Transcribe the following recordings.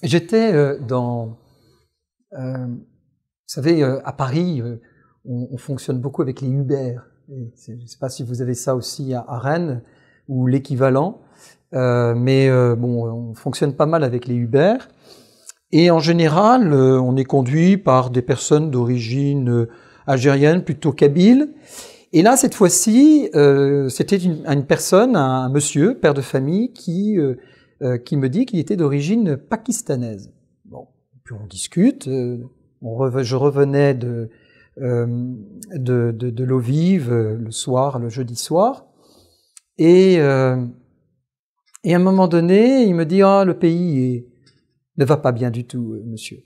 j'étais vous savez, à Paris, on fonctionne beaucoup avec les Uber. Je ne sais pas si vous avez ça aussi à Rennes, ou l'équivalent. Mais bon, on fonctionne pas mal avec les Uber. Et en général, on est conduit par des personnes d'origine algérienne, plutôt kabyle. Et là, cette fois-ci, c'était une personne, un monsieur, père de famille, qui me dit qu'il était d'origine pakistanaise. Bon, puis on discute. Je revenais de l'eau vive le soir, le jeudi soir, et à un moment donné, il me dit le pays ne va pas bien du tout, monsieur.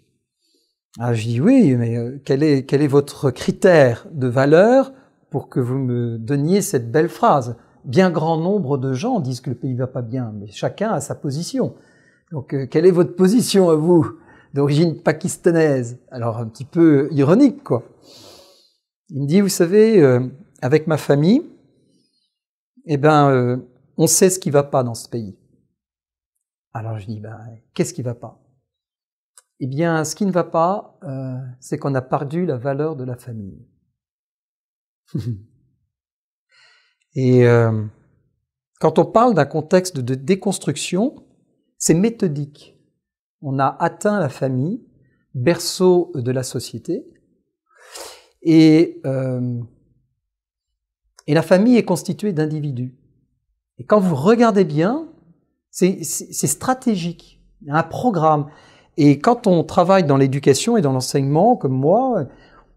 Ah, je dis oui, mais quel est votre critère de valeur pour que vous me donniez cette belle phrase? Bien grand nombre de gens disent que le pays va pas bien, mais chacun a sa position. Donc, quelle est votre position à vous, d'origine pakistanaise? Alors, un petit peu ironique, quoi. Il me dit, vous savez, avec ma famille, on sait ce qui va pas dans ce pays. Alors, je dis, qu'est-ce qui va pas? Eh bien, ce qui ne va pas, c'est qu'on a perdu la valeur de la famille. Et quand on parle d'un contexte de déconstruction, c'est méthodique. On a atteint la famille, berceau de la société, et la famille est constituée d'individus. Et quand vous regardez bien, c'est stratégique. Il y a un programme. Et quand on travaille dans l'éducation et dans l'enseignement, comme moi,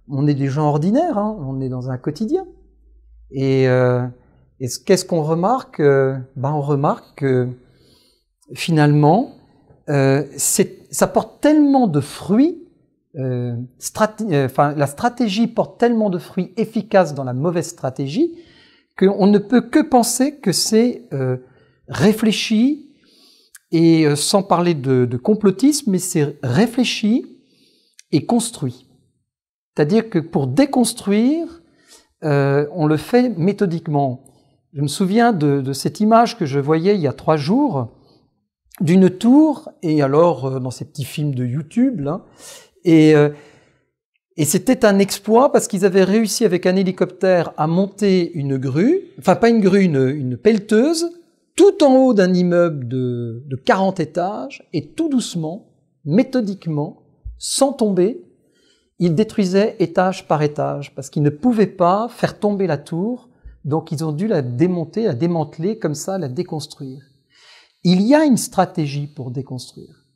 on est des gens ordinaires, hein, on est dans un quotidien. Et qu'est-ce qu'on remarque? On remarque que finalement, ça porte tellement de fruits, la stratégie porte tellement de fruits efficaces dans la mauvaise stratégie qu'on ne peut que penser que c'est réfléchi, et sans parler de complotisme, mais c'est réfléchi et construit. C'est-à-dire que pour déconstruire, on le fait méthodiquement. Je me souviens de cette image que je voyais il y a 3 jours, d'une tour, et alors dans ces petits films de YouTube, là, et c'était un exploit parce qu'ils avaient réussi avec un hélicoptère à monter une grue, enfin pas une grue, une pelleteuse, tout en haut d'un immeuble de 40 étages, et tout doucement, méthodiquement, sans tomber, ils détruisaient étage par étage, parce qu'ils ne pouvaient pas faire tomber la tour, donc ils ont dû la démonter, la démanteler, comme ça, la déconstruire. Il y a une stratégie pour déconstruire.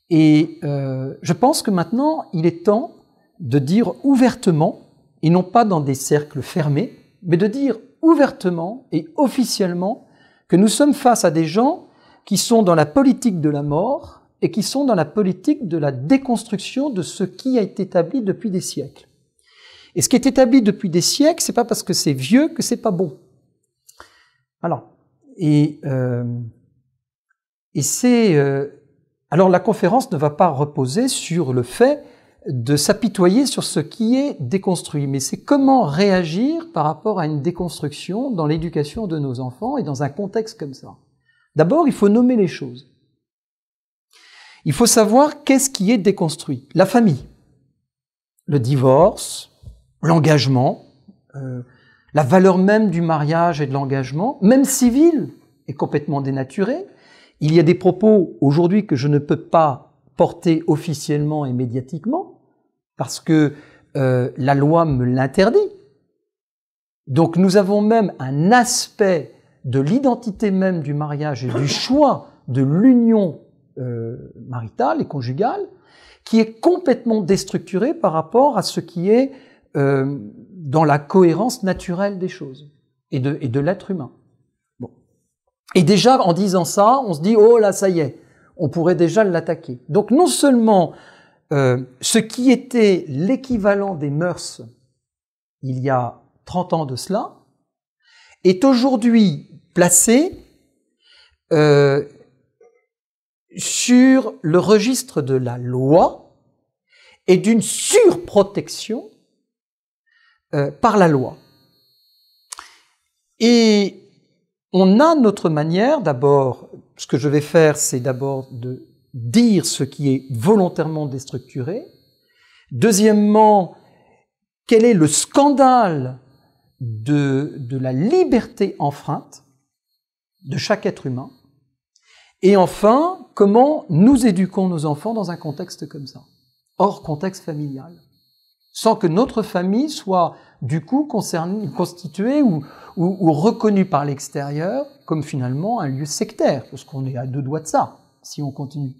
Et je pense que maintenant, il est temps de dire ouvertement, et non pas dans des cercles fermés, mais de dire ouvertement et officiellement que nous sommes face à des gens qui sont dans la politique de la mort et qui sont dans la politique de la déconstruction de ce qui a été établi depuis des siècles. Et ce qui est établi depuis des siècles, c'est pas parce que c'est vieux que c'est pas bon. Alors, alors la conférence ne va pas reposer sur le fait de s'apitoyer sur ce qui est déconstruit, mais c'est comment réagir par rapport à une déconstruction dans l'éducation de nos enfants et dans un contexte comme ça. D'abord, il faut nommer les choses. Il faut savoir qu'est-ce qui est déconstruit. La famille, le divorce, l'engagement, la valeur même du mariage et de l'engagement, même civil, est complètement dénaturée. Il y a des propos aujourd'hui que je ne peux pas porter officiellement et médiatiquement, parce que la loi me l'interdit. Donc nous avons même un aspect de l'identité même du mariage et du choix de l'union maritale et conjugale qui est complètement déstructuré par rapport à ce qui est dans la cohérence naturelle des choses et de l'être humain. Bon. Et déjà, en disant ça, on se dit « Oh là, ça y est !» on pourrait déjà l'attaquer. Donc non seulement ce qui était l'équivalent des mœurs il y a 30 ans de cela est aujourd'hui placé sur le registre de la loi et d'une surprotection par la loi. Et on a notre manière, d'abord, ce que je vais faire, c'est d'abord de dire ce qui est volontairement déstructuré. Deuxièmement, quel est le scandale de la liberté enfreinte de chaque être humain. Et enfin, comment nous éduquons nos enfants dans un contexte comme ça, hors contexte familial, sans que notre famille soit du coup constituée ou reconnue par l'extérieur comme finalement un lieu sectaire, parce qu'on est à deux doigts de ça, si on continue.